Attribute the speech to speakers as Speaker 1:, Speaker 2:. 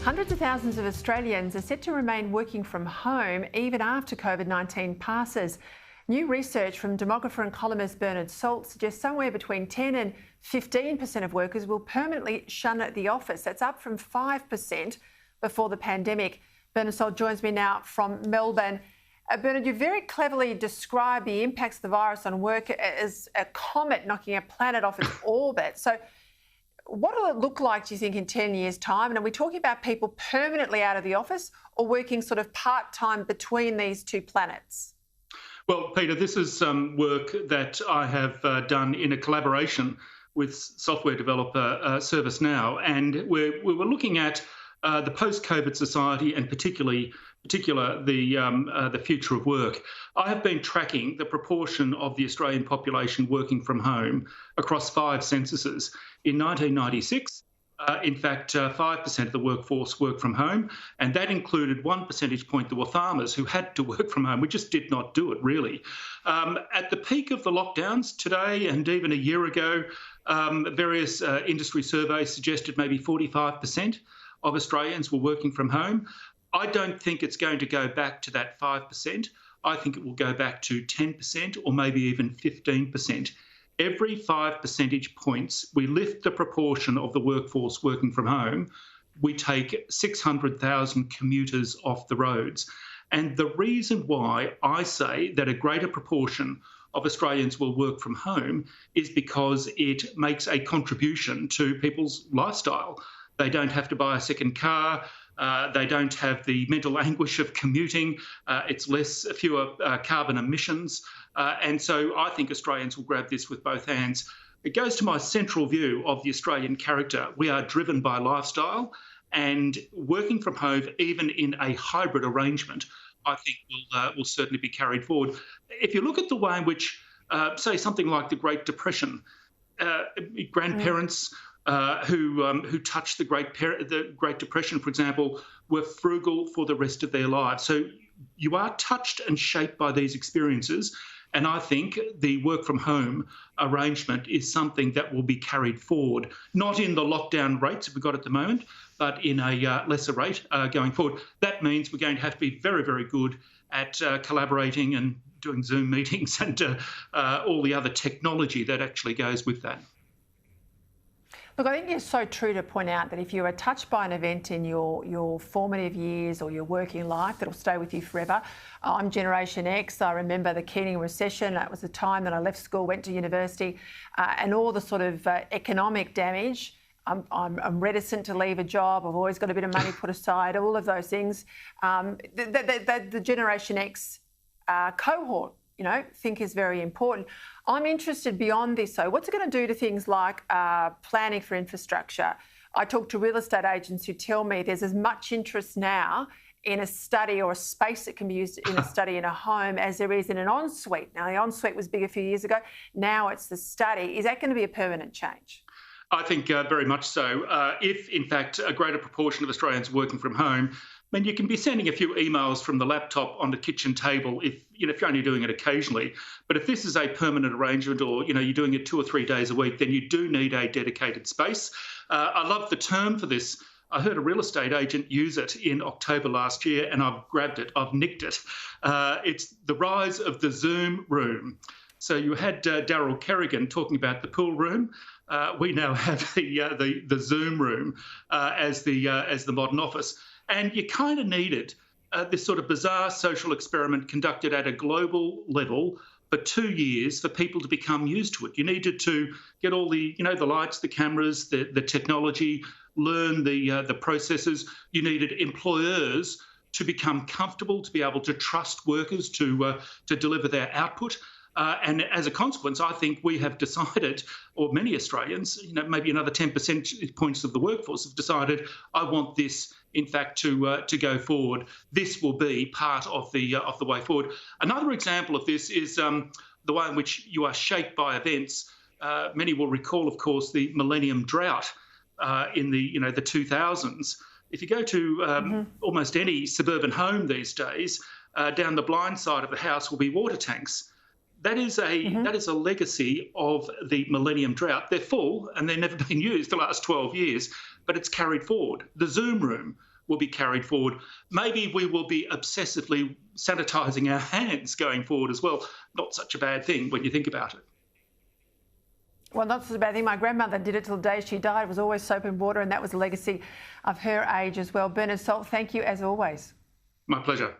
Speaker 1: Hundreds of thousands of Australians are set to remain working from home even after COVID-19 passes. New research from demographer and columnist Bernard Salt suggests somewhere between 10 and 15% of workers will permanently shun the office. That's up from 5% before the pandemic. Bernard Salt joins me now from Melbourne. Bernard, you very cleverly described the impacts of the virus on work as a comet knocking a planet off its orbit. So what will it look like, do you think, in 10 years' time? And are we talking about people permanently out of the office or working sort of part-time between these two planets?
Speaker 2: Well, Peter, this is work that I have done in a collaboration with software developer ServiceNow, and we were looking at the post-COVID society and particular the future of work. I have been tracking the proportion of the Australian population working from home across 5 censuses. In 1996, in fact, 5% of the workforce worked from home, and that included 1 percentage point. There were farmers who had to work from home. We just did not do it, really. At the peak of the lockdowns today and even a year ago, various industry surveys suggested maybe 45% of Australians were working from home. I don't think it's going to go back to that 5%. I think it will go back to 10% or maybe even 15%. Every 5 percentage points, we lift the proportion of the workforce working from home, we take 600,000 commuters off the roads. And the reason why I say that a greater proportion of Australians will work from home is because it makes a contribution to people's lifestyle. They don't have to buy a second car. They don't have the mental anguish of commuting. It's fewer carbon emissions. And so I think Australians will grab this with both hands. It goes to my central view of the Australian character. We are driven by lifestyle, and working from home, even in a hybrid arrangement, I think will certainly be carried forward. If you look at the way in which, say, something like the Great Depression, grandparents who touched the Great Depression, for example, were frugal for the rest of their lives. So you are touched and shaped by these experiences. And I think the work from home arrangement is something that will be carried forward, not in the lockdown rates that we've got at the moment, but in a lesser rate going forward. That means we're going to have to be very, very good at collaborating and doing Zoom meetings and all the other technology that actually goes with that.
Speaker 1: Look, I think it's so true to point out that if you are touched by an event in your formative years or your working life, that'll stay with you forever. I'm Generation X. I remember the Keating recession. That was the time that I left school, went to university, and all the sort of economic damage. I'm reticent to leave a job. I've always got a bit of money put aside, all of those things. The Generation X cohort, think is very important. I'm interested beyond this, though. What's it going to do to things like planning for infrastructure? I talk to real estate agents who tell me there's as much interest now in a study or a space that can be used in a study in a home as there is in an ensuite. Now, the ensuite was big a few years ago. Now it's the study. Is that going to be a permanent change?
Speaker 2: I think very much so. If, in fact, a greater proportion of Australians are working from home, I mean, you can be sending a few emails from the laptop on the kitchen table if you're only doing it occasionally. But if this is a permanent arrangement or, you're doing it 2 or 3 days a week, then you do need a dedicated space. I love the term for this. I heard a real estate agent use it in October last year, and I've grabbed it. I've nicked it. It's the rise of the Zoom room. So you had Daryl Kerrigan talking about the pool room. We now have the Zoom room as the modern office. And you kind of needed this sort of bizarre social experiment conducted at a global level for 2 years for people to become used to it. You needed to get all the, the lights, the cameras, the technology, learn the processes. You needed employers to become comfortable, to be able to trust workers to deliver their output. And as a consequence, I think we have decided, or many Australians, maybe another 10 percentage points of the workforce have decided, I want this, in fact, to go forward. This will be part of the way forward. Another example of this is the way in which you are shaped by events. Many will recall, of course, the millennium drought in the 2000s. If you go to almost any suburban home these days, down the blind side of the house will be water tanks. That is a legacy of the millennium drought. They're full and they've never been used the last 12 years, but it's carried forward. The Zoom room will be carried forward. Maybe we will be obsessively sanitising our hands going forward as well. Not such a bad thing when you think about it.
Speaker 1: Well, not such a bad thing. My grandmother did it till the day she died. It was always soap and water, and that was a legacy of her age as well. Bernard Salt, thank you as always.
Speaker 2: My pleasure.